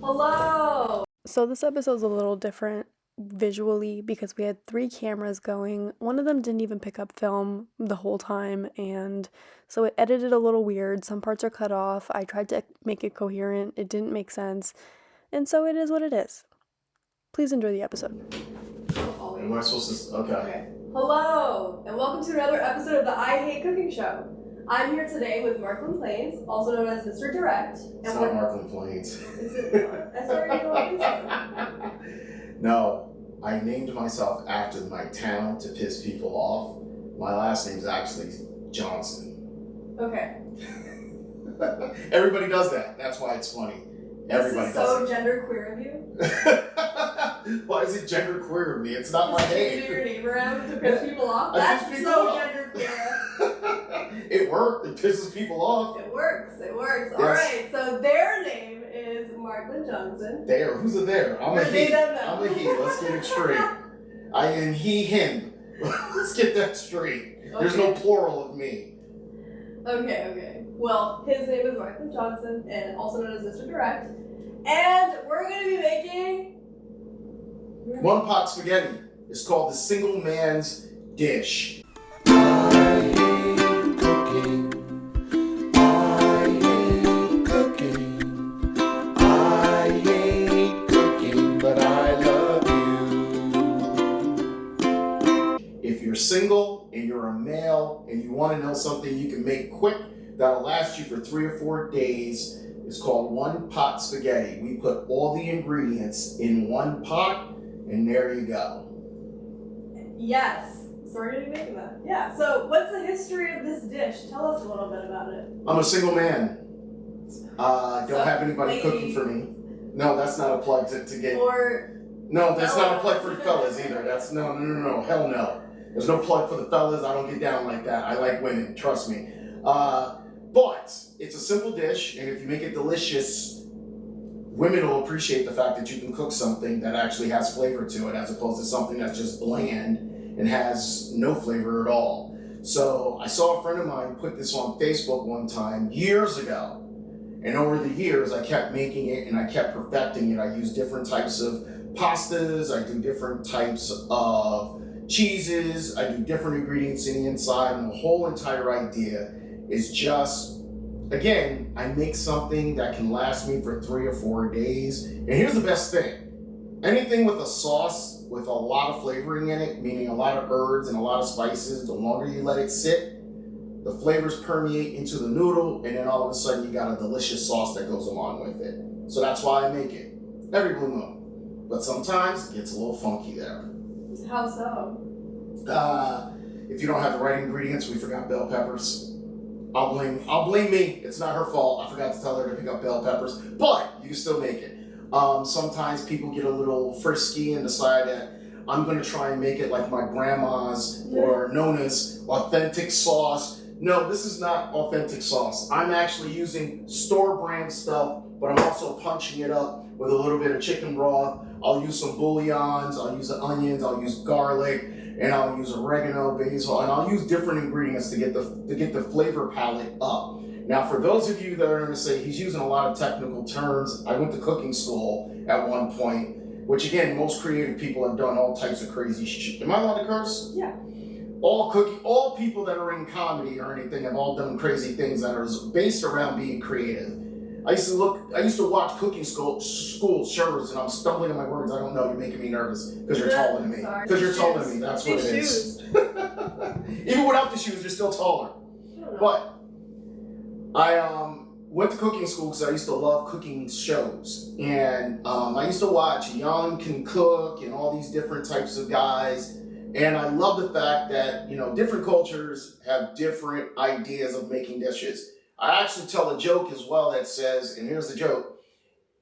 Hello! So this episode's a little different visually because we had 3 cameras going. One of them didn't even pick up film the whole time, and so it edited a little weird. Some parts are cut off. I tried to make it coherent. It didn't make sense. And so it is what it is. Please enjoy the episode. Am I supposed to? Okay. Hello, and welcome to another episode of the I Hate Cooking Show. I'm here today with Marklyn, also known as Mr. Direct. It's not Marklyn Plains. Is it not? That's already going. No, I named myself after my town to piss people off. My last name is actually Johnson. Okay. Everybody does that. That's why it's funny. Everybody this is so does it. genderqueer of you. Why is it genderqueer of me? It's not my name. Changing your name around to piss people off. That's so genderqueer. It worked. It pisses people off. It works. Yes. Alright, so their name is Marklyn Johnson. There. Who's a there? I'm a he. I'm a he. Let's get it straight. I am he, him. Let's get that straight. Okay. There's no plural of me. Okay. Well, his name is Marklyn Johnson, and also known as Mr. Direct. And we're going to be making... One pot spaghetti. It's called the single man's dish. Single and you're a male and you want to know something you can make quick that'll last you for 3 or 4 days, it's called one pot spaghetti. We put all the ingredients in one pot and there you go. Yes, so we're going to be making that. Yeah, so what's the history of this dish? Tell us a little bit about it. I'm a single man. Don't have anybody cooking for me. No, that's not a plug to get. No, that's not a plug for the fellas either. That's no, hell no. There's no plug for the fellas. I don't get down like that. I like women, trust me. But it's a simple dish, and if you make it delicious, women will appreciate the fact that you can cook something that actually has flavor to it, as opposed to something that's just bland and has no flavor at all. So I saw a friend of mine put this on Facebook one time years ago, and over the years I kept making it and I kept perfecting it. I use different types of pastas. I do different types of cheeses, I do different ingredients in the inside, and the whole entire idea is just, again, I make something that can last me for 3 or 4 days. And here's the best thing. Anything with a sauce with a lot of flavoring in it, meaning a lot of herbs and a lot of spices, the longer you let it sit, the flavors permeate into the noodle, and then all of a sudden you got a delicious sauce that goes along with it. So that's why I make it every blue moon. But sometimes it gets a little funky there. How so? If you don't have the right ingredients, we forgot bell peppers. I'll blame me. It's not her fault. I forgot to tell her to pick up bell peppers, but you can still make it. Sometimes people get a little frisky and decide that I'm going to try and make it like my grandma's or Nona's authentic sauce. No, this is not authentic sauce. I'm actually using store brand stuff, but I'm also punching it up with a little bit of chicken broth. I'll use some bouillons, I'll use the onions, I'll use garlic, and I'll use oregano, basil, and I'll use different ingredients to get the flavor palette up. Now, for those of you that are going to say he's using a lot of technical terms, I went to cooking school at one point, which again, most creative people have done all types of crazy shit. Am I allowed to curse? Yeah. All people that are in comedy or anything have all done crazy things that are based around being creative. I used to watch cooking school shows, and I'm stumbling on my words. I don't know. You're making me nervous because you're taller than me. Because you're taller than me. That's what it is. Even without the shoes, you're still taller. But I went to cooking school because I used to love cooking shows, and I used to watch Young Can Cook and all these different types of guys. And I love the fact that different cultures have different ideas of making dishes. I actually tell a joke as well that says, and here's the joke,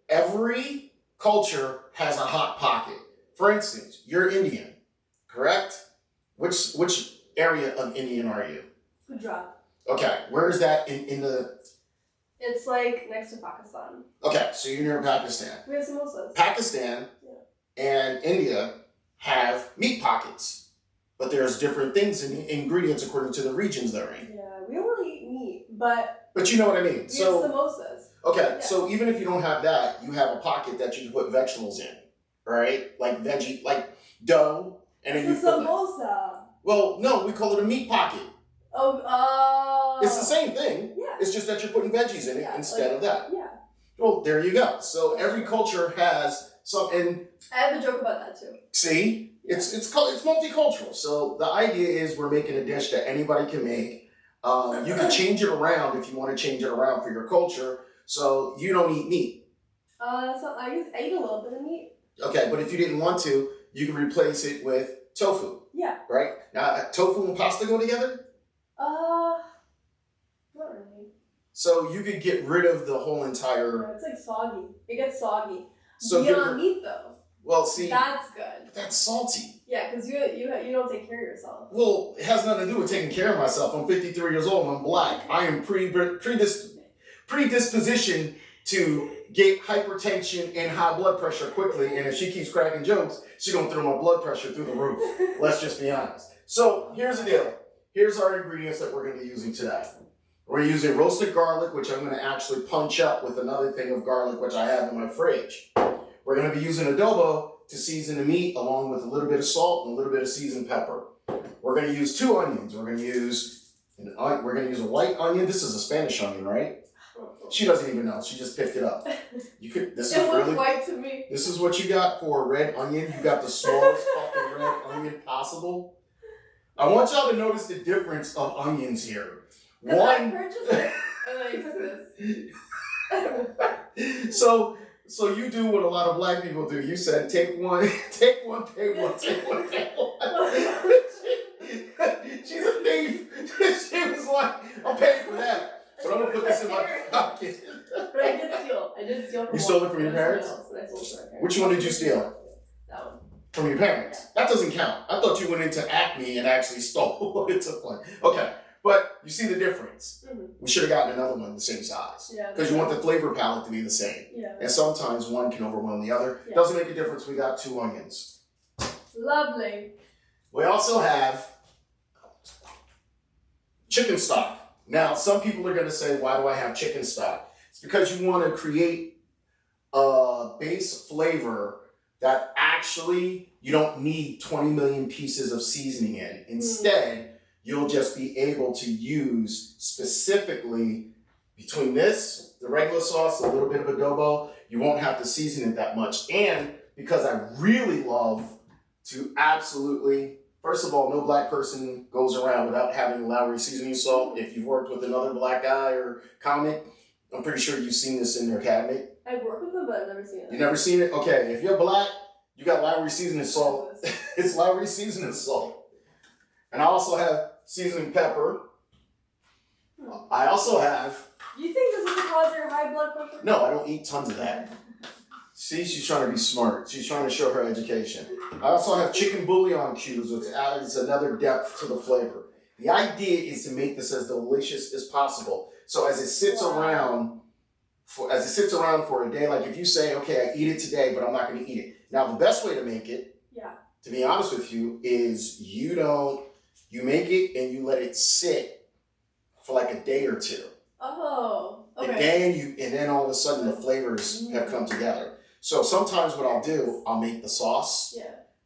every culture has a hot pocket. For instance, you're Indian, correct? Which area of Indian are you? Gujarat. Okay, where is that in the... It's like next to Pakistan. Okay, so you're near Pakistan. We have samosas. Pakistan and India have meat pockets, but there's different things in ingredients according to the regions they're in. Yeah, we don't really eat meat, but you know what I mean. We have samosas. Okay, so even if you don't have that, you have a pocket that you can put vegetables in, right? Like veggie, like dough, and then it's you a put samosa. Well, no, we call it a meat pocket. Oh. It's the same thing. Yeah. It's just that you're putting veggies in it instead of that. Yeah. Well, there you go. So every culture has some, and I have a joke about that too. See, it's multicultural. So the idea is we're making a dish that anybody can make. You can change it around if you want to change it around for your culture. So you don't eat meat. So I eat a little bit of meat. Okay, but if you didn't want to, you can replace it with tofu. Yeah. Right? Now, tofu and pasta go together? Not really. So you could get rid of the whole entire... Yeah, it's like soggy. It gets soggy. So Beyond meat, though. Well, see... That's good. But that's salty. Yeah, because you don't take care of yourself. Well, it has nothing to do with taking care of myself. I'm 53 years old and I'm black. I am predispositioned to get hypertension and high blood pressure quickly, and if she keeps cracking jokes, she's gonna throw my blood pressure through the roof. Let's just be honest. So here's the deal. Here's our ingredients that we're gonna be using today. We're using roasted garlic, which I'm gonna actually punch up with another thing of garlic, which I have in my fridge. We're gonna be using adobo to season the meat, along with a little bit of salt and a little bit of seasoned pepper. We're gonna use 2 onions. We're gonna use a white onion. This is a Spanish onion, right? She doesn't even know. She just picked it up. You could. This is really white to me. This is what you got for a red onion. You got the smallest fucking red onion possible. I want y'all to notice the difference of onions here. One. I purchased it, and then I took this. So you do what a lot of black people do. You said take one, pay one, take one, pay one. She's a thief. She was like, I'm paying for that. But I'm gonna put this in my pocket. But I did steal. From You stole it from your parents? Which one did you steal? That one. From your parents? That doesn't count. I thought you went into Acme and actually stole it took one. Okay, but you see the difference. Mm-hmm. We should have gotten another one the same size. Yeah. Because you want the flavor palette to be the same. Yeah. And sometimes one can overwhelm the other. Yeah. Doesn't make a difference. We got 2 onions. Lovely. We also have chicken stock. Now, some people are going to say, why do I have chicken stock? It's because you want to create a base flavor that actually you don't need 20 million pieces of seasoning in. Instead, you'll just be able to use specifically between this, the regular sauce, a little bit of adobo. You won't have to season it that much. And because I really love to absolutely... First of all, no black person goes around without having Lowry seasoning salt. If you've worked with another black guy or comic, I'm pretty sure you've seen this in their cabinet. I've worked with them, but I've never seen it. You've never seen it? Okay, if you're black, you got Lowry seasoning salt. It's Lowry seasoning salt. And I also have seasoned pepper. I also have... You think this is cause your high blood pressure? No, I don't eat tons of that. See, she's trying to be smart. She's trying to show her education. I also have chicken bouillon cubes, which adds another depth to the flavor. The idea is to make this as delicious as possible. So as it sits around for a day, like if you say, okay, I eat it today, but I'm not going to eat it. Now, the best way to make it, to be honest with you, is you make it and you let it sit for like a day or 2. Oh, okay. And then all of a sudden the flavors have come together. So sometimes what I'll do, I'll make the sauce,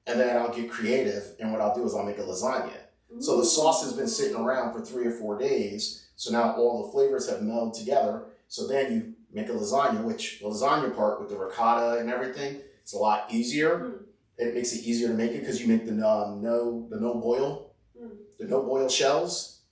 and then I'll get creative, and what I'll do is I'll make a lasagna. So the sauce has been sitting around for 3 or 4 days, so now all the flavors have melded together. So then you make a lasagna, which the lasagna part with the ricotta and everything, it's a lot easier. It makes it easier to make it because you make the no boil shells.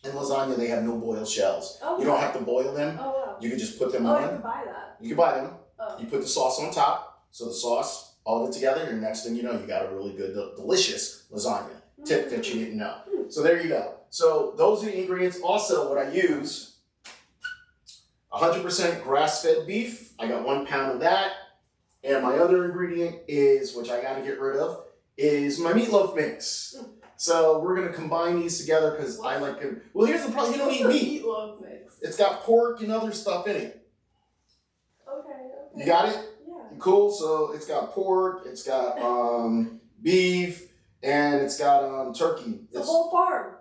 In lasagna, they have no boil shells. You don't have to boil them. Oh, wow. You can just put them on. You can buy that. You can buy them. You put the sauce on top. So the sauce, all of it together, and next thing you know, you got a really good, delicious lasagna. Tip that you didn't know. So there you go. So those are the ingredients. Also, what I use, 100% grass-fed beef. I got 1 pound of that. And my other ingredient is, which I got to get rid of, is my meatloaf mix. So we're going to combine these together because I like it. Well, here's the problem. You don't need meat. Meatloaf mix. It's got pork and other stuff in it. Okay. You got it? Yeah. Cool. So it's got pork, it's got beef, and it's got turkey. It's a whole farm.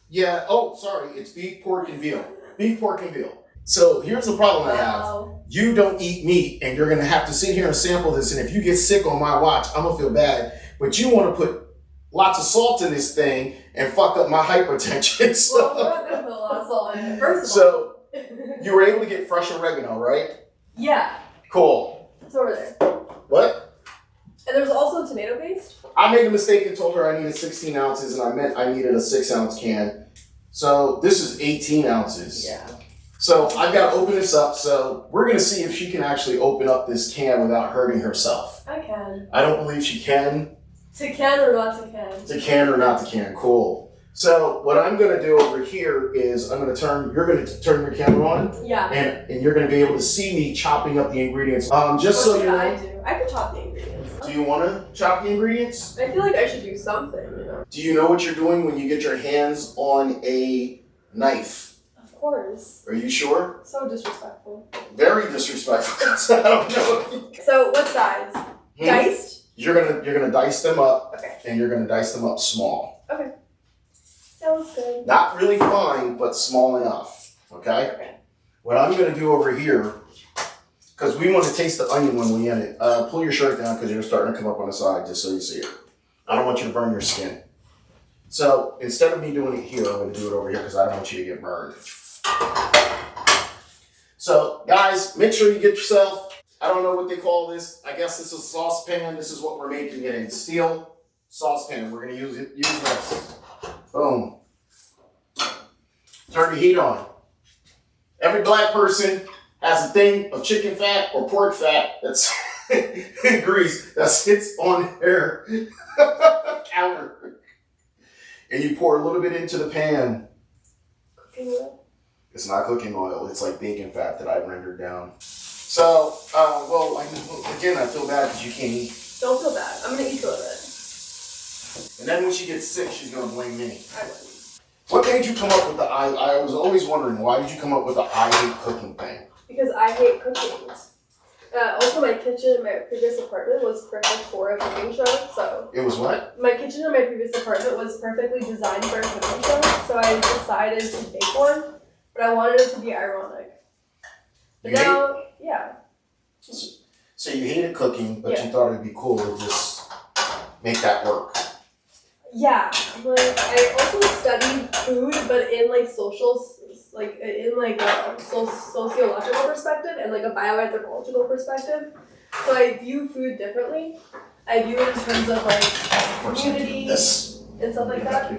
Yeah. Oh, sorry. It's beef, pork, and veal. Beef, pork, and veal. So here's the problem I have. Wow. You don't eat meat, and you're going to have to sit here and sample this. And if you get sick on my watch, I'm going to feel bad. But you want to put lots of salt in this thing and fuck up my hypertension. So, well, we're not going to put a lot of salt in it, first of all. So you were able to get fresh oregano, right? Yeah. Cool. It's over there. What? And there's also tomato paste. I made a mistake and told her I needed 16 ounces, and I meant I needed a 6-ounce can. So this is 18 ounces. Yeah. So I've got to open this up. So we're going to see if she can actually open up this can without hurting herself. I can. I don't believe she can. To can or not to can? To can or not to can. Cool. So what I'm going to do over here is you're going to turn your camera on. Yeah. And you're going to be able to see me chopping up the ingredients. Just what so you know. I do? I could chop the ingredients. Do you want to chop the ingredients? I feel like I should do something, you know. Do you know what you're doing when you get your hands on a knife? Of course. Are you sure? So disrespectful. Very disrespectful. I don't know. So what size? Diced? You're gonna dice them up. Okay. And you're gonna dice them up small. Okay. Sounds good. Not really fine, but small enough. Okay? Okay. What I'm gonna do over here, because we want to taste the onion when we in it. Pull your shirt down because you're starting to come up on the side just so you see it. I don't want you to burn your skin. So instead of me doing it here, I'm going to do it over here because I don't want you to get burned. So guys, make sure you get yourself, I don't know what they call this. I guess this is a saucepan. This is what we're making it in. Steel saucepan. We're going to use this. Boom. Turn the heat on. Every black person has a thing of chicken fat or pork fat that's grease that sits on their counter. And you pour a little bit into the pan. Cooking oil? It's not cooking oil. It's like bacon fat that I rendered down. So, again, I feel bad because you can't eat. Don't feel bad. I'm going to eat a little bit. And then when she gets sick, she's going to blame me. I will. What made you come up with I was always wondering, why did you come up with the I hate cooking thing? Because I hate cooking. Also, my kitchen in my previous apartment was perfect for a cooking show, so... It was what? My kitchen in my previous apartment was perfectly designed for a cooking show, so I decided to make one, but I wanted it to be ironic. But now, yeah. So you hated cooking, but Yeah. you thought it'd be cool to just make that work. Yeah, like, I also studied food, but in, like, sociological perspective and, like, a bioanthropological perspective. So I view food differently. I view it in terms of, like, community and stuff like that.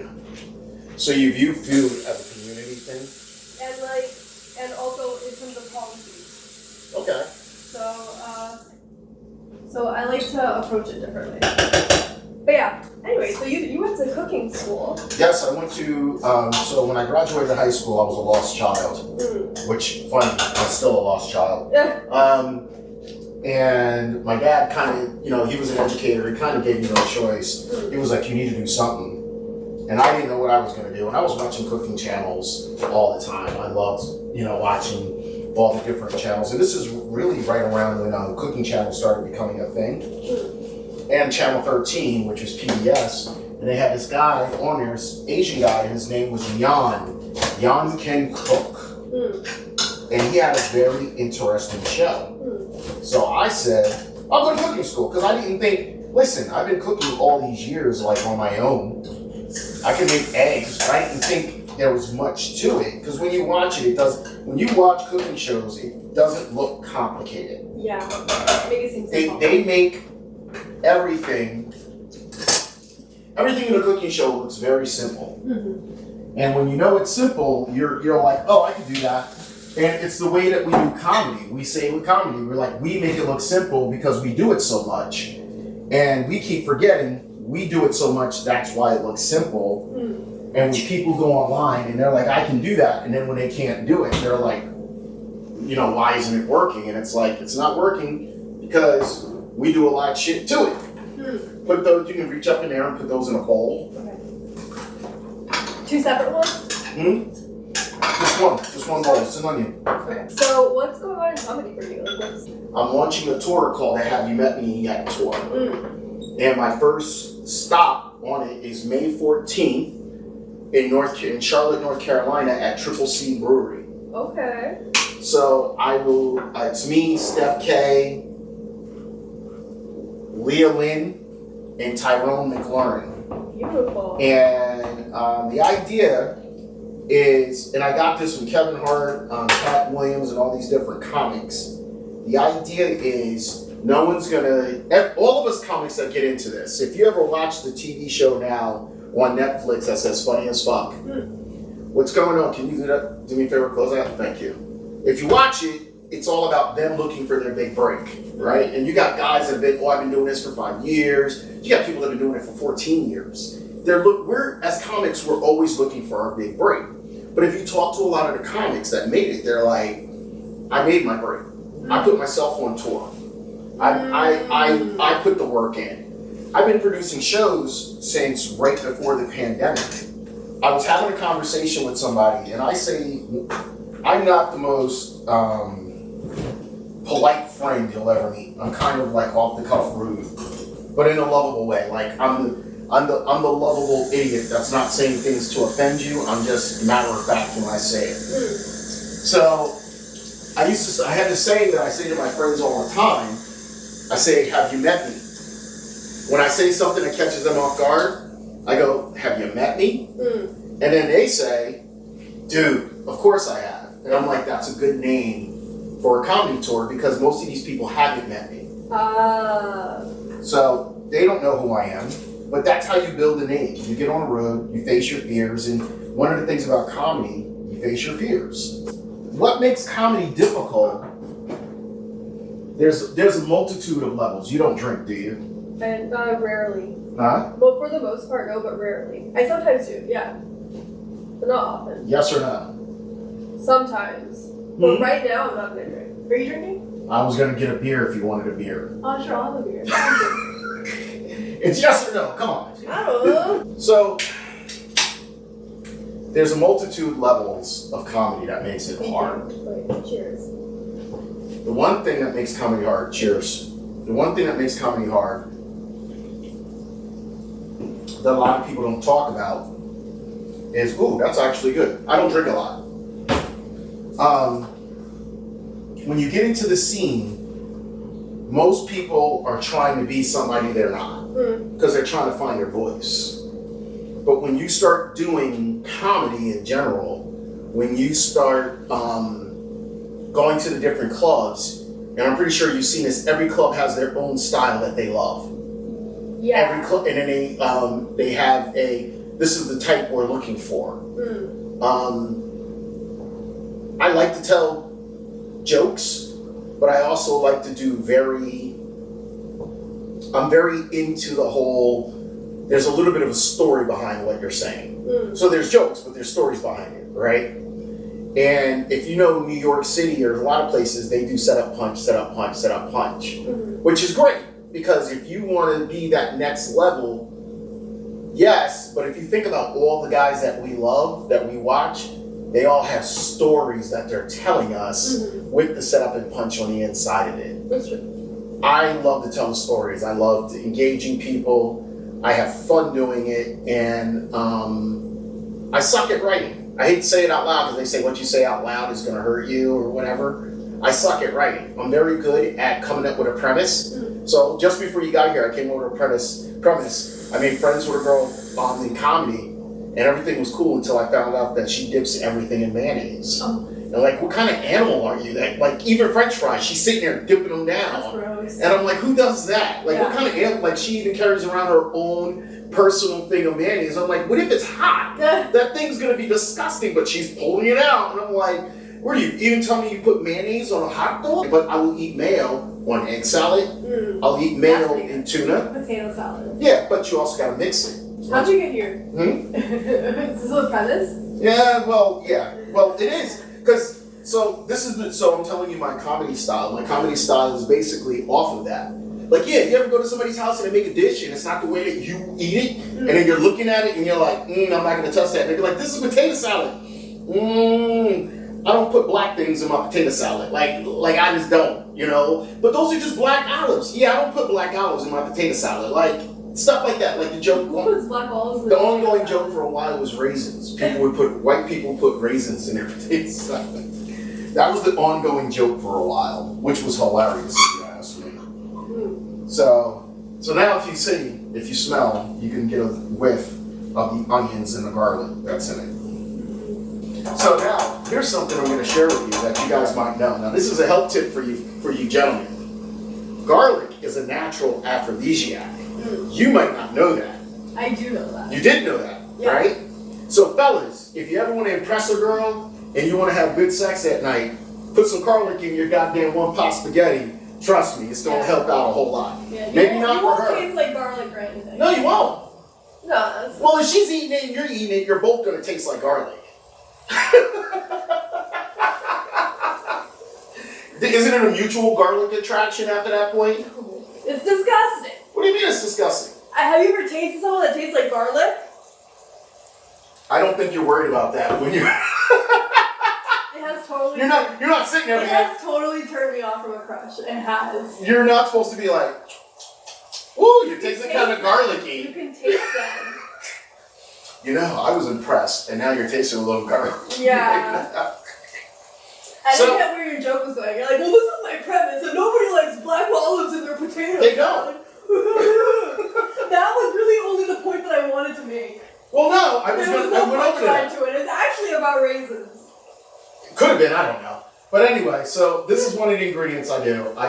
So you view food as a community thing? And also in terms of policies. Okay. So I like to approach it differently. But yeah, anyway, so you went to cooking school. Yes, I went to, so when I graduated high school, I was a lost child. Which, funny, I'm still a lost child. And my dad kind of, he was an educator, he kind of gave me no choice. He was like, you need to do something. And I didn't know what I was going to do. And I was watching cooking channels all the time. I loved, watching all the different channels. And this is really right around when cooking channels started becoming a thing. And Channel 13, which is PBS, and they had this guy on there, this Asian guy, and his name was Jan. Jan Can Cook. And he had a very interesting show. So I said, I'll go to cooking school, because I didn't think, listen, I've been cooking all these years, like, on my own. I can make eggs, but I didn't think there was much to it, because when you watch it, when you watch cooking shows, it doesn't look complicated. Yeah, make it seem simple. They make everything in a cooking show looks very simple. And when you know it's simple, you're like, oh, I can do that. And it's the way that we do comedy. We say with comedy, we're like, we make it look simple because we do it so much. And we keep forgetting we do it so much, that's why it looks simple. And when people go online and they're like, I can do that, and then when they can't do it, they're like, why isn't it working? And it's like, it's not working because we do a lot of shit to it. Put those, you can reach up in there and put those in a bowl. Okay. 2 separate ones? Just one bowl. It's an onion. Okay. So what's going on in comedy for you? I'm launching a tour called the Have You Met Me Yet tour. And my first stop on it is May 14th in Charlotte, North Carolina at Triple C Brewery. Okay. So I will, it's me, Steph K, Leah Lynn, and Tyrone McLaurin. Beautiful. And the idea is, and I got this from Kevin Hart, Pat Williams, and all these different comics. The idea is no one's gonna, all of us comics that get into this, if you ever watch the TV show now on Netflix that says Funny as Fuck, what's going on? Can you do me a favor, close out? Thank you. If you watch it, it's all about them looking for their big break, right? And you got guys that have been, I've been doing this for 5 years. You got people that have been doing it for 14 years. We're, as comics, we're always looking for our big break. But if you talk to a lot of the comics that made it, they're like, I made my break. I put myself on tour. I put the work in. I've been producing shows since right before the pandemic. I was having a conversation with somebody, and I say, I'm not the most polite friend you'll ever meet. I'm kind of like off the cuff rude, but in a lovable way. Like I'm the lovable idiot that's not saying things to offend you. I'm just matter of fact when I say it. So I had this saying that I say to my friends all the time. I say, have you met me? When I say something that catches them off guard, I go, have you met me? And then they say, dude, of course I have. And I'm like, that's a good name for a comedy tour because most of these people haven't met me. So they don't know who I am, but that's how you build a name. You get on the road, you face your fears, and one of the things about comedy, you face your fears. What makes comedy difficult? There's a multitude of levels. You don't drink, do you? And rarely. Huh? Well, for the most part, no, but rarely. I sometimes do, yeah. But not often. Yes or no? Sometimes. But right now, I'm not going to drink. Are you drinking? I was going to get a beer if you wanted a beer. Oh, sure, I'll have a beer. It's yes or no. Come on. I don't know. So, there's a multitude levels of comedy that makes it hard. Wait, cheers. The one thing that makes comedy hard, cheers. The one thing that makes comedy hard that a lot of people don't talk about is, ooh, that's actually good. I don't drink a lot. When you get into the scene, most people are trying to be somebody they're not because they're trying to find their voice. But when you start doing comedy in general, when you start going to the different clubs, and I'm pretty sure you've seen this, every club has their own style that they love. Yeah. Every club, and then they have this is the type we're looking for. I like to tell jokes, but I also like to do I'm very into the whole, there's a little bit of a story behind what you're saying. So there's jokes, but there's stories behind it, right? And if you know New York City or a lot of places, they do set up punch, set up punch, set up punch, which is great because if you want to be that next level, yes, but if you think about all the guys that we love, that we watch, they all have stories that they're telling us with the setup and punch on the inside of it. That's true. I love to tell the stories. I love engaging people. I have fun doing it, and I suck at writing. I hate to say it out loud because they say what you say out loud is going to hurt you or whatever. I suck at writing. I'm very good at coming up with a premise. So just before you got here, I came over with a premise. I made friends with a girl in comedy, and everything was cool until I found out that she dips everything in mayonnaise. And like, what kind of animal are you? That like even French fries, she's sitting there dipping them down. That's gross. And I'm like, who does that? Like, what kind of animal? Like, she even carries around her own personal thing of mayonnaise. I'm like, what if it's hot? That thing's gonna be disgusting, but she's pulling it out. And I'm like, where do you even tell me you put mayonnaise on a hot dog? But I will eat mayo on egg salad. I'll eat mayo in tuna. Potato salad. Yeah, but you also gotta mix it. How'd you get here? Is this a premise? Yeah, well, it is. So I'm telling you my comedy style. My comedy style is basically off of that. Like, yeah, you ever go to somebody's house and they make a dish and it's not the way that you eat it, and then you're looking at it and you're like, I'm not gonna touch that. And they're like, this is potato salad. I don't put black things in my potato salad. Like I just don't, you know? But those are just black olives. Yeah, I don't put black olives in my potato salad. Like, stuff like that. Like the joke. Who puts black olives in the ongoing joke for a while was raisins. White people put raisins in their potato salad. That was the ongoing joke for a while, which was hilarious if you ask me. So now if you smell, you can get a whiff of the onions and the garlic that's in it. So now, here's something I'm going to share with you that you guys might know. Now, this is a health tip for you gentlemen. Garlic is a natural aphrodisiac. You might not know that. I do know that. You did know that, right? So fellas, if you ever want to impress a girl and you want to have good sex at night, put some garlic in your goddamn one-pot spaghetti. Trust me, it's going to help out a whole lot. Yeah, Maybe not for her. You won't taste like garlic or anything. No, you won't. No, that's... Well, if she's eating it and you're eating it, you're both going to taste like garlic. Isn't it a mutual garlic attraction after that point? It's disgusting. What do you mean it's disgusting? Have you ever tasted someone that tastes like garlic? I don't think you're worried about that when you're... It has totally... You're not sitting there... It has totally turned me off from a crush. It has. You're not supposed to be like... Woo, you're tasting kind of garlicky. You can taste them. You know, I was impressed, and now you're tasting a little garlic. Yeah. I didn't get where your joke was going. You're like, well, this is my premise, and nobody likes black olives in their potatoes. They don't. That was really only the point that I wanted to make. Well, no, I went over that. To it. It's actually about raisins. Could have been, I don't know. But anyway, so this is one of the ingredients I do. I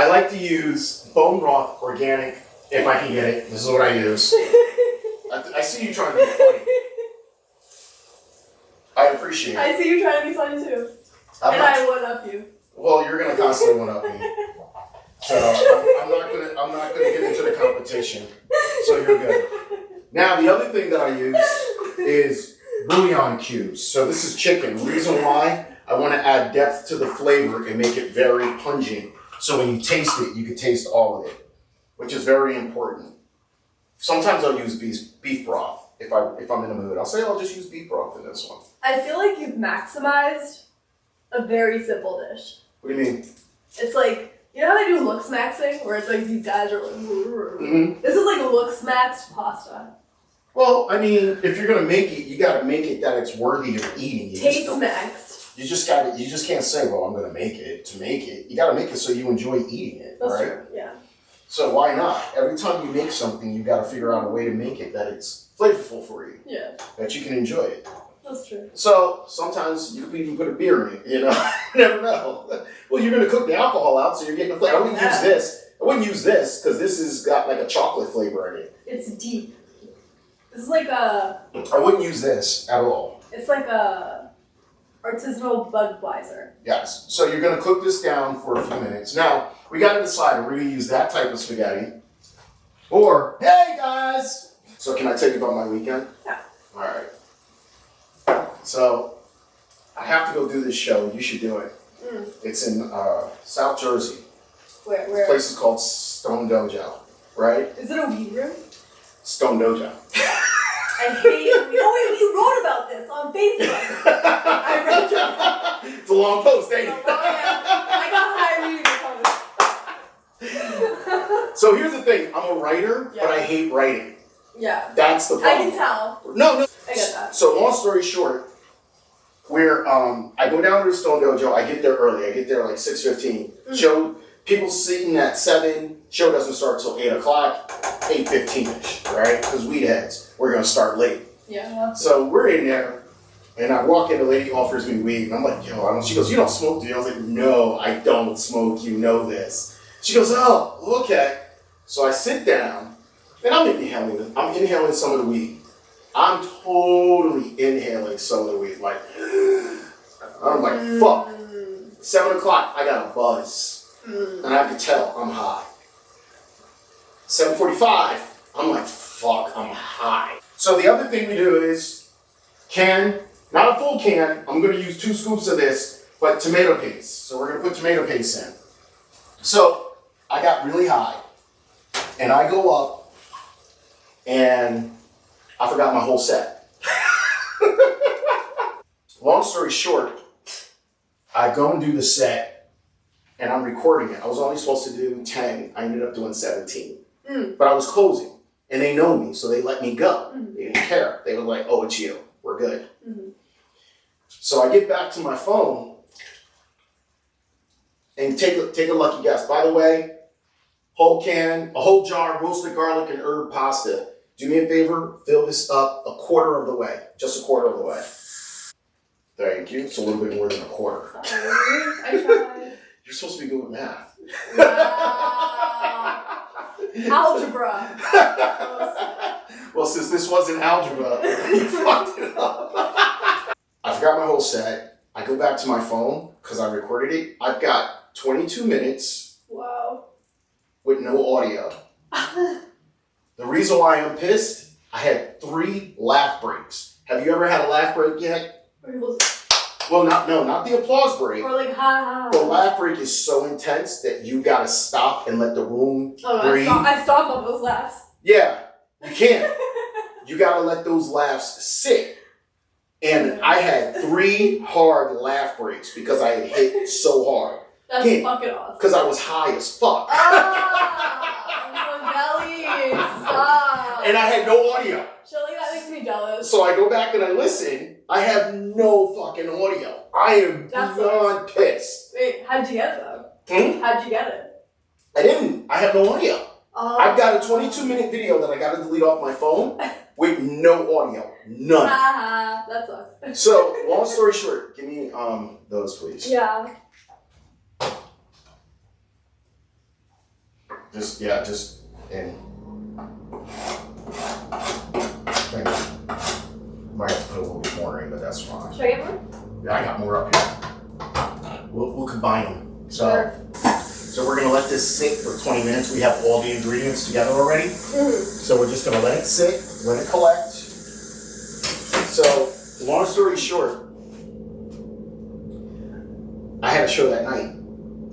like to use bone broth organic, if I can get it. This is what I use. I see you trying to be funny. I appreciate it. I see you trying to be funny too. I one-up you. Well, you're going to constantly one-up me. So I'm not gonna get into the competition. So you're good. Now the other thing that I use is bouillon cubes. So this is chicken. The reason why I want to add depth to the flavor and make it very pungent. So when you taste it, you can taste all of it, which is very important. Sometimes I'll use beef broth if I'm in the mood. I'll say I'll just use beef broth in this one. I feel like you've maximized a very simple dish. What do you mean? It's like, you know how they do looks maxing? Where it's like these guys are like, This is like a looks maxed pasta. Well, I mean, if you're gonna make it, you gotta make it that it's worthy of eating. Taste maxed. You just can't say, well, I'm gonna make it to make it. You gotta make it so you enjoy eating it, That's right? True, yeah. So why not? Every time you make something, you gotta figure out a way to make it that it's flavorful for you. Yeah. That you can enjoy it. That's true. So sometimes you can even put a beer in it, you know? You never know. Well, you're gonna cook the alcohol out, so you're getting the flavor. I wouldn't use this because this has got like a chocolate flavor in it. It's deep. This is like a... I wouldn't use this at all. It's like a artisanal Budweiser. Yes. So you're gonna cook this down for a few minutes. Now, we gotta decide, are we gonna use that type of spaghetti? Or, hey guys! So can I tell you about my weekend? Yeah. All right. So, I have to go do this show. You should do it. It's in South Jersey. Where? The place is called Stone Dojo, right? Is it a weed room? Stone Dojo. I hate it. Oh wait, you wrote about this on Facebook. I read your... It's a long post, ain't it? Oh yeah. I got high reading. So here's the thing. I'm a writer, but I hate writing. Yeah. That's the problem. I can tell. No. I get that. So long story short, where I go down to the Stone Dojo, I get there early. I get there like 6:15. Show, people sitting at 7. Show doesn't start till 8 o'clock, 8:15ish, right? Because weed heads, we're gonna start late. Yeah. So we're in there, and I walk in. The lady offers me weed, and I'm like, yo, I don't. She goes, you don't smoke, do you? I was like, no, I don't smoke. You know this. She goes, oh, okay. So I sit down, and I'm inhaling some of the weed. I'm totally inhaling some of the weed. Like, I'm like, fuck. 7 o'clock, I got a buzz. And I can tell I'm high. 7:45, I'm like, fuck, I'm high. So the other thing we do is not a full can, I'm gonna use 2 scoops of this, but tomato paste. So we're gonna put tomato paste in. So I got really high, and I go up, and I forgot my whole set. Long story short, I go and do the set, and I'm recording it. I was only supposed to do 10. I ended up doing 17. But I was closing, and they know me, so they let me go. They didn't care. They were like, oh, it's you. We're good. So I get back to my phone and take a lucky guess. By the way, a whole jar of roasted garlic and herb pasta. Do me a favor, fill this up a quarter of the way. Just a quarter of the way. Thank you. It's a little bit more than a quarter. I tried. You're supposed to be good with math. Wow. Algebra. Well, since this wasn't algebra, you fucked it up. I forgot my whole set. I go back to my phone because I recorded it. I've got 22 minutes. Wow. With no audio. The reason why I'm pissed, I had 3 laugh breaks. Have you ever had a laugh break yet? Well, not the applause break. Or like, ha ha. The laugh break is so intense that you gotta stop and let the room breathe. I stop on those laughs. Yeah, you can't. You gotta let those laughs sit. And I had 3 hard laugh breaks because I had hit so hard. That's fucking awesome. Because I was high as fuck. I'm so jealous. Stop. And I had no audio. Shirley, that makes me jealous. So I go back and I listen. I have no fucking audio. I am beyond pissed. Wait, how'd you get it though? How'd you get it? I didn't. I have no audio. Oh. I've got a 22-minute video that I got to delete off my phone with no audio. None. That sucks. So, long story short, give me those, please. Yeah. Just in. Thank you. Might have to put a little bit more in, but that's fine. Should I get more? Yeah, I got more up here. We'll combine them. Sure. So we're gonna let this sit for 20 minutes. We have all the ingredients together already. So we're just gonna let it sit, let it collect. So, long story short, I had a show that night.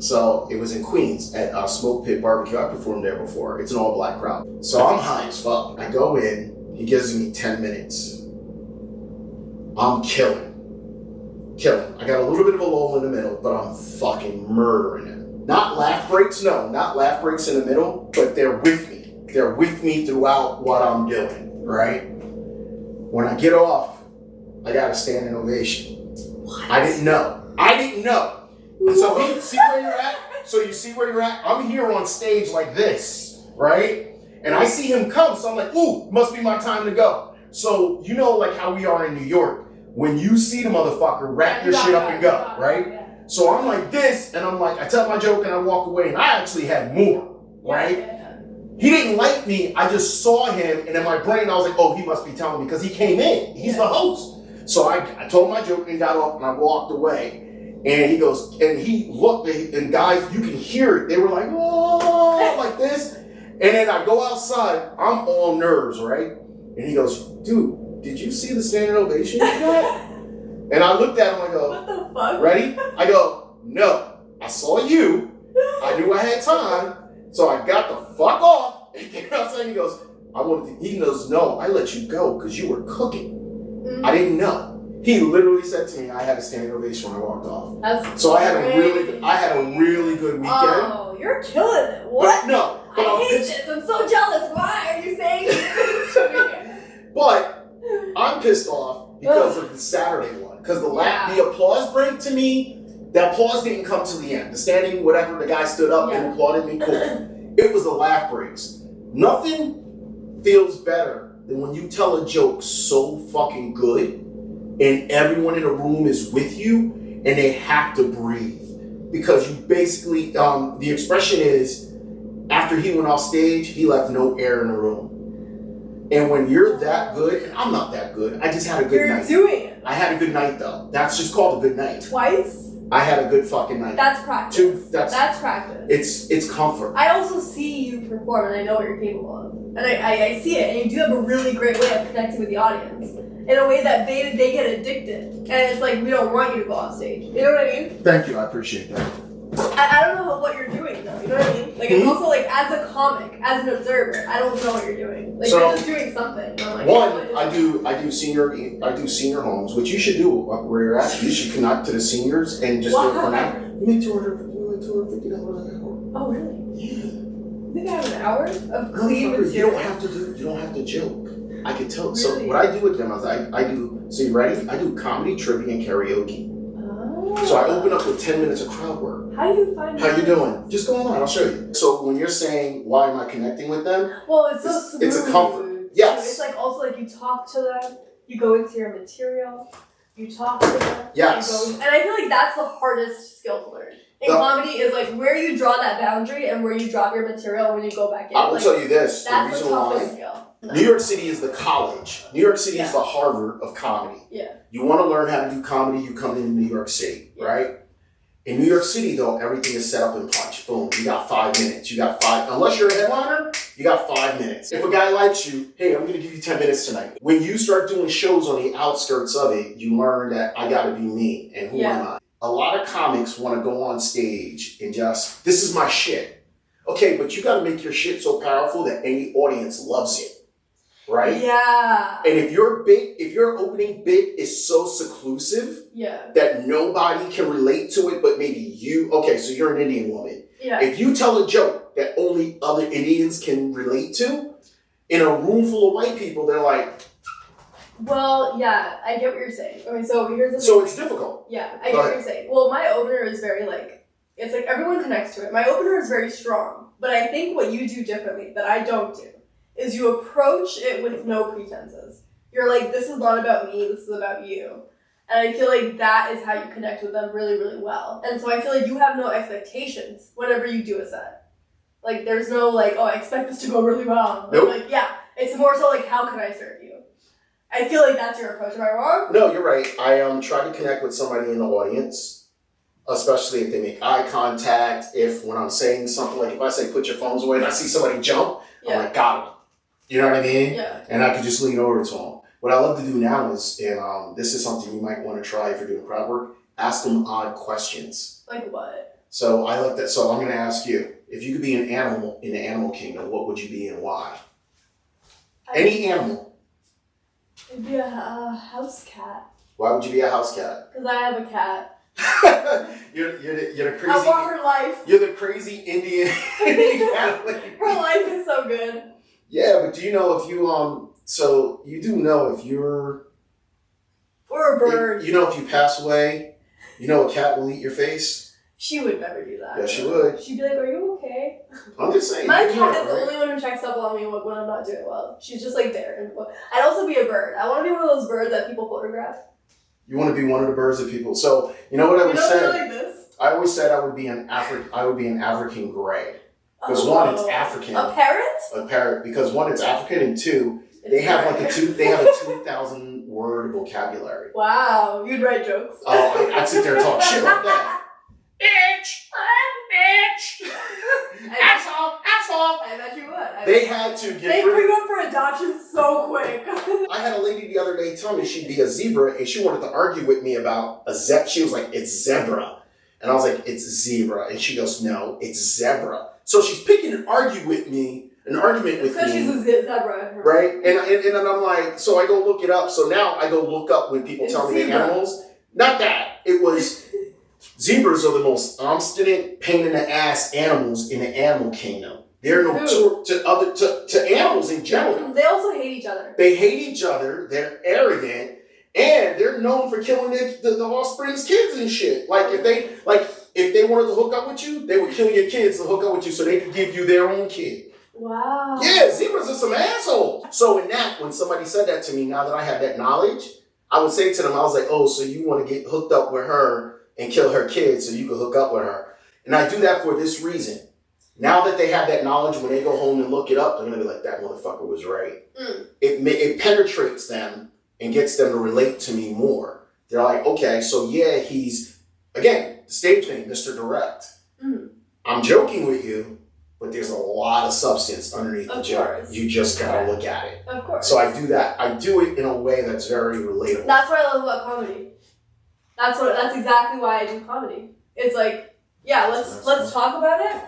So it was in Queens at Smoke Pit Barbecue. I performed there before. It's an all-black crowd. So I'm high as fuck. I go in. He gives me 10 minutes. I'm killing. I got a little bit of a lull in the middle, but I'm fucking murdering him. Not laugh breaks, no. Not laugh breaks in the middle, but they're with me. They're with me throughout what I'm doing, right? When I get off, I got a standing ovation. What? I didn't know. So you see where you're at? So you see where you're at? I'm here on stage like this, right? And I see him come, so I'm like, ooh, must be my time to go. So you know like how we are in New York. When you see the motherfucker, wrap your shit up and go, right? So I'm like this, and I'm like, I tell my joke and I walk away, and I actually had more, right? He didn't like me, I just saw him, and in my brain I was like, oh, he must be telling me, because he came in, he's the host. So I told my joke and got off, and I walked away. And he goes, and he looked, and guys, you can hear it. They were like, oh, like this. And then I go outside, I'm all nerves, right? And he goes, dude, did you see the standing ovation you got? And I looked at him, I go, what the fuck? Ready? I go, no, I saw you. I knew I had time, so I got the fuck off. And came outside and he goes, he goes, no, I let you go because you were cooking. Mm-hmm. I didn't know. He literally said to me, I had a standing ovation when I walked off. So I had a really good weekend. Oh, you're killing it. What? But I hate this. I'm so jealous. Why are you saying this to me? But I'm pissed off because of the Saturday one. Because the applause break to me, the applause didn't come to the end. The standing, whatever, the guy stood up and applauded me, cool. It was the laugh breaks. Nothing feels better than when you tell a joke so fucking good and everyone in the room is with you and they have to breathe. Because you basically, the expression is, after he went off stage, he left no air in the room. And when you're that good, and I'm not that good, I just had a good night. You're doing it. I had a good night though. That's just called a good night. Twice? I had a good fucking night. That's practice. That's It's practice. comfort. I also see you perform and I know what you're capable of. And I see it, and you do have a really great way of connecting with the audience. In a way that they get addicted. And it's like, we don't want you to go off stage. You know what I mean? Thank you, I appreciate that. I don't know what you're doing though, you know what I mean? Like it's also like, as a comic, as an observer, I don't know what you're doing. Like you're just doing something. I'm like, I do senior homes, which you should do up where you're at. You should connect to the seniors and just do it for now. You make $250 an hour. Oh really? Yeah. You think I have an hour of clean material? You don't have to joke. I can tell. Really? So what I do with them is I do, so you ready? I do comedy, trivia, and karaoke. Oh. So I open up with 10 minutes of crowd work. How do you find How you doing? Just go on, I'll show you. So when you're saying, why am I connecting with them? Well, it's so smooth. It's a comfort. Yes. It's like also like you talk to them, you go into your material, you talk to them. Yes. And I feel like that's the hardest skill to learn. In comedy is like where you draw that boundary and where you drop your material when you go back in. I will tell you this. That's the the toughest reason skill. why. New York City is the college. New York City is the Harvard of comedy. Yeah. You want to learn how to do comedy, you come into New York City, right? In New York City, though, everything is set up in punch. Boom, you got 5 minutes. You got 5, unless you're a headliner, you got 5 minutes. If a guy likes you, hey, I'm going to give you 10 minutes tonight. When you start doing shows on the outskirts of it, you learn that I got to be me, and who am I? A lot of comics want to go on stage and just, this is my shit. Okay, but you got to make your shit so powerful that any audience loves it. Right? Yeah. And if your opening bit is so seclusive that nobody can relate to it, but maybe you, okay, so you're an Indian woman. Yeah. If you tell a joke that only other Indians can relate to, in a room full of white people, they're like, well, yeah, I get what you're saying. Okay, so here's the thing. So it's difficult. Yeah, I get what you're saying. Well, my opener is very it's like everyone connects to it. My opener is very strong, but I think what you do differently that I don't do is you approach it with no pretenses. You're like, this is not about me, this is about you. And I feel like that is how you connect with them really, really well. And so I feel like you have no expectations whenever you do a set. Like, there's no like, oh, I expect this to go really well. Nope. Like, yeah, it's more so like, how can I serve you? I feel like that's your approach. Am I wrong? No, you're right. I try to connect with somebody in the audience, especially if they make eye contact. If when I'm saying something, like if I say put your phones away and I see somebody jump, I'm like, got him. You know what I mean? Yeah. And I could just lean over to them. What I love to do now is, and this is something you might want to try if you're doing crowd work, ask them odd questions. Like what? So I like that. So I'm going to ask you, if you could be an animal in the animal kingdom, what would you be and why? Any animal. I'd be a house cat. Why would you be a house cat? Because I have a cat. you're the crazy. I want her life. You're the crazy Indian. Her life is so good. Yeah, but do you know if you so you do know if you're or a bird. You know if you pass away, you know a cat will eat your face? She would never do that. Yeah, she would. She'd be like, are you okay? I'm just saying. My cat is the only one who checks up on me when I'm not doing well. She's just like there. And I'd also be a bird. I want to be one of those birds that people photograph. You want to be one of the birds that people. So you know what I would say? Like this? I always said I would be an African gray. Because one, it's African. A parrot? A parrot. Because one, it's African, and two, they have a 2,000 word vocabulary. Wow, you'd write jokes. Oh, I'd sit there and talk shit like that. Bitch! Asshole! I bet you would. They had to get They bring up for adoption so quick. I had a lady the other day tell me she'd be a zebra, and she wanted to argue with me about a zebra. She was like, it's zebra. And I was like, it's zebra. And she goes, no, it's zebra. So she's picking an argument with me. Because she's a zebra. Right? And then I'm like, so I go look it up. So now I go look up when people tell me the animals. Not that. It was... Zebras are the most obstinate, pain in the ass animals in the animal kingdom. They're no to animals in general. They also hate each other. They hate each other. They're arrogant, and they're known for killing the offspring's kids and shit. If they wanted to hook up with you, they would kill your kids to hook up with you so they could give you their own kid. Wow. Yeah, zebras are some assholes. So when somebody said that to me, now that I have that knowledge, I would say to them, I was like, oh, so you want to get hooked up with her and kill her kids so you can hook up with her. And I do that for this reason. Now that they have that knowledge, when they go home and look it up, they're going to be like, that motherfucker was right. Mm. It penetrates them and gets them to relate to me more. They're like, okay, so yeah, he's, again, the stage name, Mr. Direct. Mm. I'm joking with you, but there's a lot of substance underneath the joke. You just got to look at it. Of course. So I do that. I do it in a way that's very relatable. That's what I love about comedy. That's exactly why I do comedy. It's like, yeah, let's talk about it,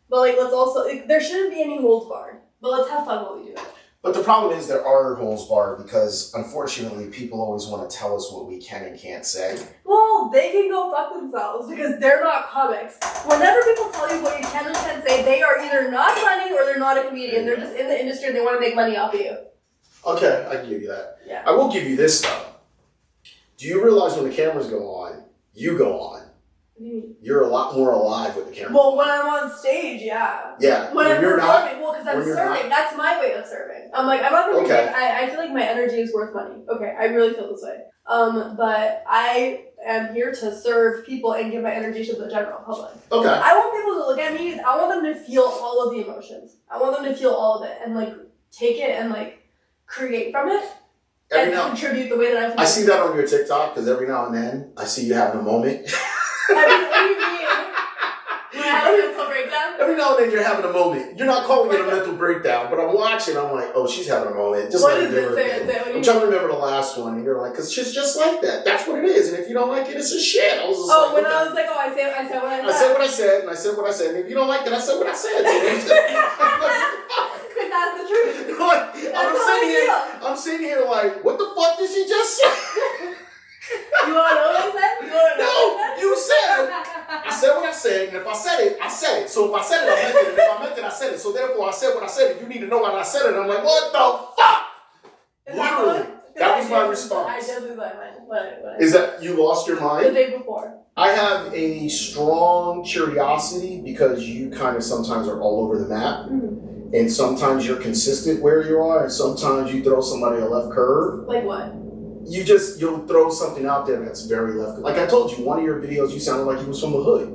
but let's also there shouldn't be any holds barred. But let's have fun while we do it. But the problem is there are holes barred because unfortunately people always want to tell us what we can and can't say. Well, they can go fuck themselves because they're not comics. Whenever people tell you what you can and can't say, they are either not funny or they're not a comedian. They're just in the industry and they want to make money off of you. Okay, I can give you that. Yeah. I will give you this though. Do you realize when the cameras go on, you go on? You're a lot more alive with the camera. Well, when I'm on stage, yeah. Yeah. When I'm you're performing, not, well, because I'm serving. That's my way of serving. I'm like, I'm not gonna okay. I feel like my energy is worth money. Okay, I really feel this way. But I am here to serve people and give my energy to the general public. Okay. I want people to look at me. I want them to feel all of the emotions. I want them to feel all of it and like take it and like create from it and contribute the way that I can. I see that on your TikTok because every now and then I see you having a moment. What do you mean? When I have a mental breakdown? Every now and then you're having a moment. You're not calling it a mental breakdown, but I'm watching. I'm like, oh, she's having a moment. Just what like is it? I'm trying to remember the last one, and you're like, because she's just like that. That's what it is. And if you don't like it, it's a shit. I was just I was like, I said what I said. I said what I said, and I said what I said. And if you don't like it, I said what I said. Because that's the truth. I'm sitting here like, what the fuck did she just say? You want to know what I said? No, you said. I said what I said, and if I said it, I said it. So if I said it, I meant it. And if I meant it, I said it. So therefore, I said what I said, and you need to know what I said it. And I'm like, what the fuck? Literally, that was my response. I did lose my mind. What is that you lost your mind? The day before. I have a strong curiosity because you kind of sometimes are all over the map. Mm-hmm. And sometimes you're consistent where you are, and sometimes you throw somebody a left curve. Like what? You'll throw something out there that's very left. Like I told you, one of your videos, you sounded like you was from the hood.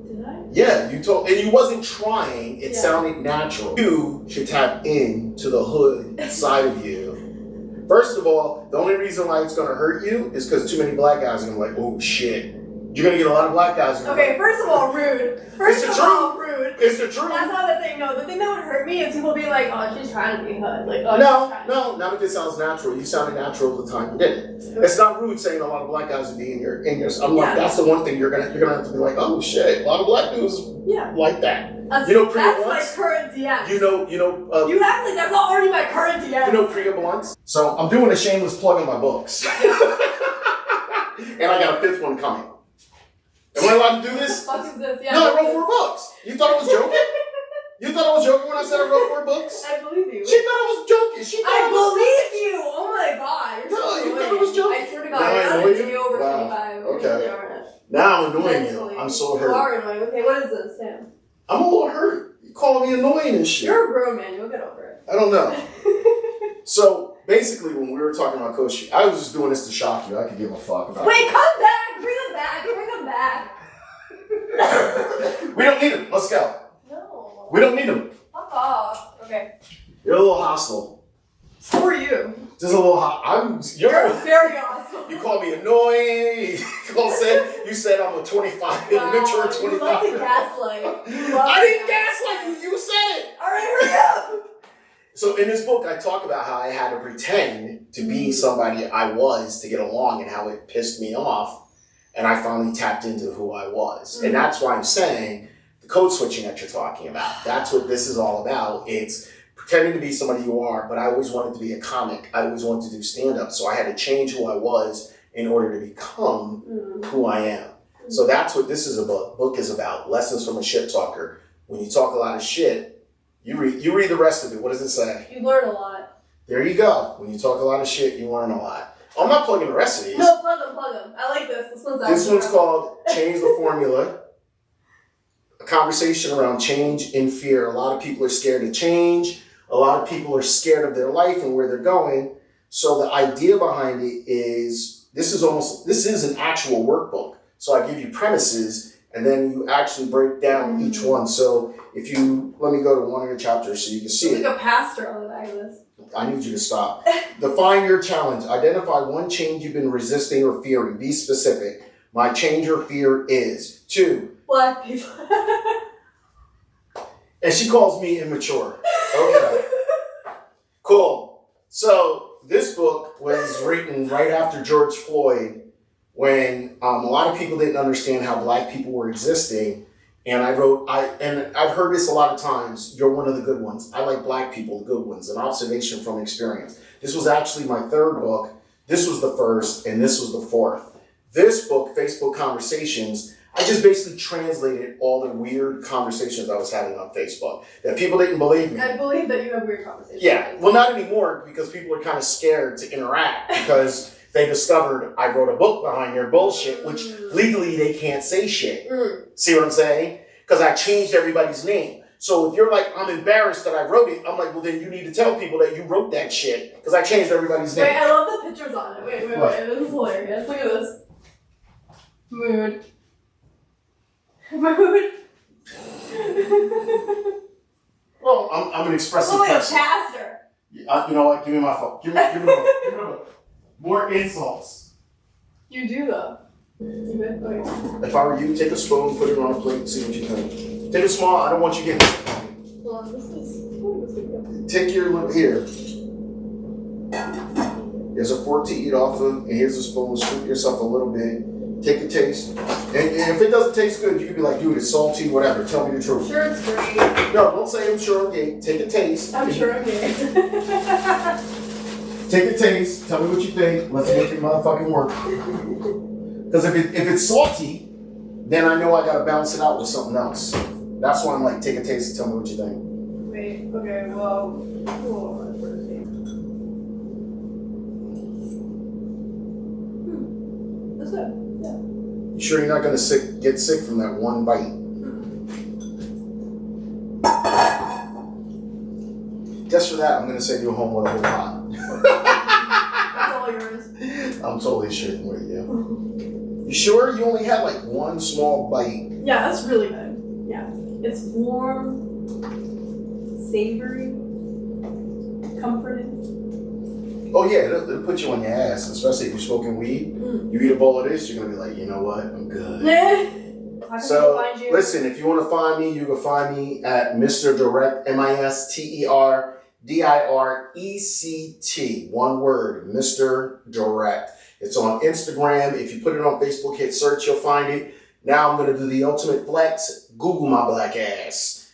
Did I? Yeah, and you wasn't trying. It sounded natural. You should tap into the hood side of you. First of all, the only reason why it's gonna hurt you is because too many black guys are gonna be like, oh shit. You're gonna get a lot of black guys. Okay, first of all, rude. Rude. It's the truth. That's not the thing. No, the thing that would hurt me is people being like, "Oh, she's trying to be hood." Like, oh, no, not if it sounds natural. You sounded natural the time you did it. Okay. It's not rude saying a lot of black guys would be in your. I'm like, that's the one thing you're gonna have to be like, oh shit, a lot of black dudes like that. That's my current DM. You know. You act like that's not already my current DM. You know Priya Blunts. So I'm doing a shameless plug in my books, and I got a fifth one coming. Am I allowed to do this? What the fuck is this? Yeah, no, I wrote 4 books. You thought I was joking? You thought I was joking when I said I wrote 4 books? I believe you. She thought I was joking. I believe you. Oh my god. You're so you thought I was joking. I swear to God, you're not a day over 25. Okay. Now I'm annoying you. I'm so hurt. You are annoying. Okay, what is this, Sam? I'm a little hurt. You calling me annoying and shit. You're a grown man. You'll get over it. I don't know. So basically, when we were talking about Coach, I was just doing this to shock you. I could give a fuck about. Wait, come back. Bring him back. Bring him back. We don't need him. Let's go. No. We don't need him. Fuck off. Okay. You're a little hostile. So are you. Just a little hot. You're very hostile. You call me annoying. You said I'm a 25, immature 25. You love to gaslight. I didn't gaslight you. You said it. All right, hurry up. So in this book, I talk about how I had to pretend to be somebody I was to get along and how it pissed me off. And I finally tapped into who I was. And that's why I'm saying the code switching that you're talking about. That's what this is all about. It's pretending to be somebody you are, but I always wanted to be a comic. I always wanted to do stand-up. So I had to change who I was in order to become who I am. So that's what this is about. Book is about. Lessons from a shit talker. When you talk a lot of shit, you read the rest of it. What does it say? You learn a lot. There you go. When you talk a lot of shit, you learn a lot. I'm not plugging the rest of these. No, plug them. I like this. This one's called Change the Formula. A conversation around change and fear. A lot of people are scared to change. A lot of people are scared of their life and where they're going. So the idea behind it is, this is an actual workbook. So I give you premises and then you actually break down each one. So let me go to one of your chapters so you can see it. Like a pastor on the back of this. I need you to stop. Define your challenge. Identify one change you've been resisting or fearing. Be specific. My change or fear is 2. Black people. And she calls me immature. Okay. Cool. So this book was written right after George Floyd, when a lot of people didn't understand how black people were existing. And I've heard this a lot of times, you're one of the good ones. I like black people, the good ones, an observation from experience. This was actually my 3rd book. This was the 1st, and this was the 4th. This book, Facebook Conversations, I just basically translated all the weird conversations I was having on Facebook. That people didn't believe me. I believe that you have weird conversations. Yeah, well, not anymore because people are kind of scared to interact because they discovered I wrote a book behind their bullshit, which legally they can't say shit. See what I'm saying? Because I changed everybody's name. So if you're like, I'm embarrassed that I wrote it, I'm like, well, then you need to tell people that you wrote that shit because I changed everybody's name. Wait, I love the pictures on it. Wait. This is hilarious. Look at this. Mood. Well, I'm an expressive person. Pastor. You know what? Give me my phone. Give me the book. Give me the book. More insults. You do though. If I were you, take a spoon, put it on a plate, and see what you think. Take it small. I don't want you getting sick. Take your lip here. There's a fork to eat off of, and here's a spoon. Scoop yourself a little bit. Take a taste. And if it doesn't taste good, you can be like, dude, it's salty, whatever. Tell me the truth. Sure, it's great. No, don't say I'm sure I'm gay. Take a taste. I'm sure I'm gay. Take a taste. Tell me what you think. Let's make it motherfucking work. Because if it's salty, then I know I gotta balance it out with something else. That's why I'm like, take a taste and tell me what you think. Wait, okay, well, that's good. Yeah. You sure you're not gonna get sick from that one bite? Just for that, I'm gonna send you home with a whole pot. That's all yours. I'm totally shitting with you. You sure you only had like one small bite? Yeah, that's really good. Yeah. It's warm, savory, comforting. Oh yeah, it'll put you on your ass, especially if you're smoking weed. You eat a bowl of this, you're gonna be like, you know what, I'm good. So listen, if you want to find me, you can find me at Mr. Direct, MisterDirect. One word, Mr. Direct. It's on Instagram. If you put it on Facebook, hit search, you'll find it. Now I'm gonna do the ultimate flex. Google my black ass.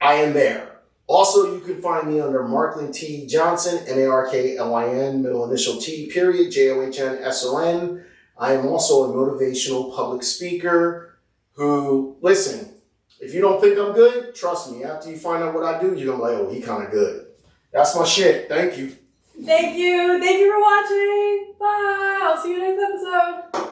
I am there. Also, you can find me under Marklyn T. Johnson, Marklyn, middle initial T, period, JOHNSON. I am also a motivational public speaker who, listen, if you don't think I'm good, trust me, after you find out what I do, you're going to be like, oh, he kind of good. That's my shit. Thank you. Thank you. Thank you for watching. Bye. I'll see you next episode.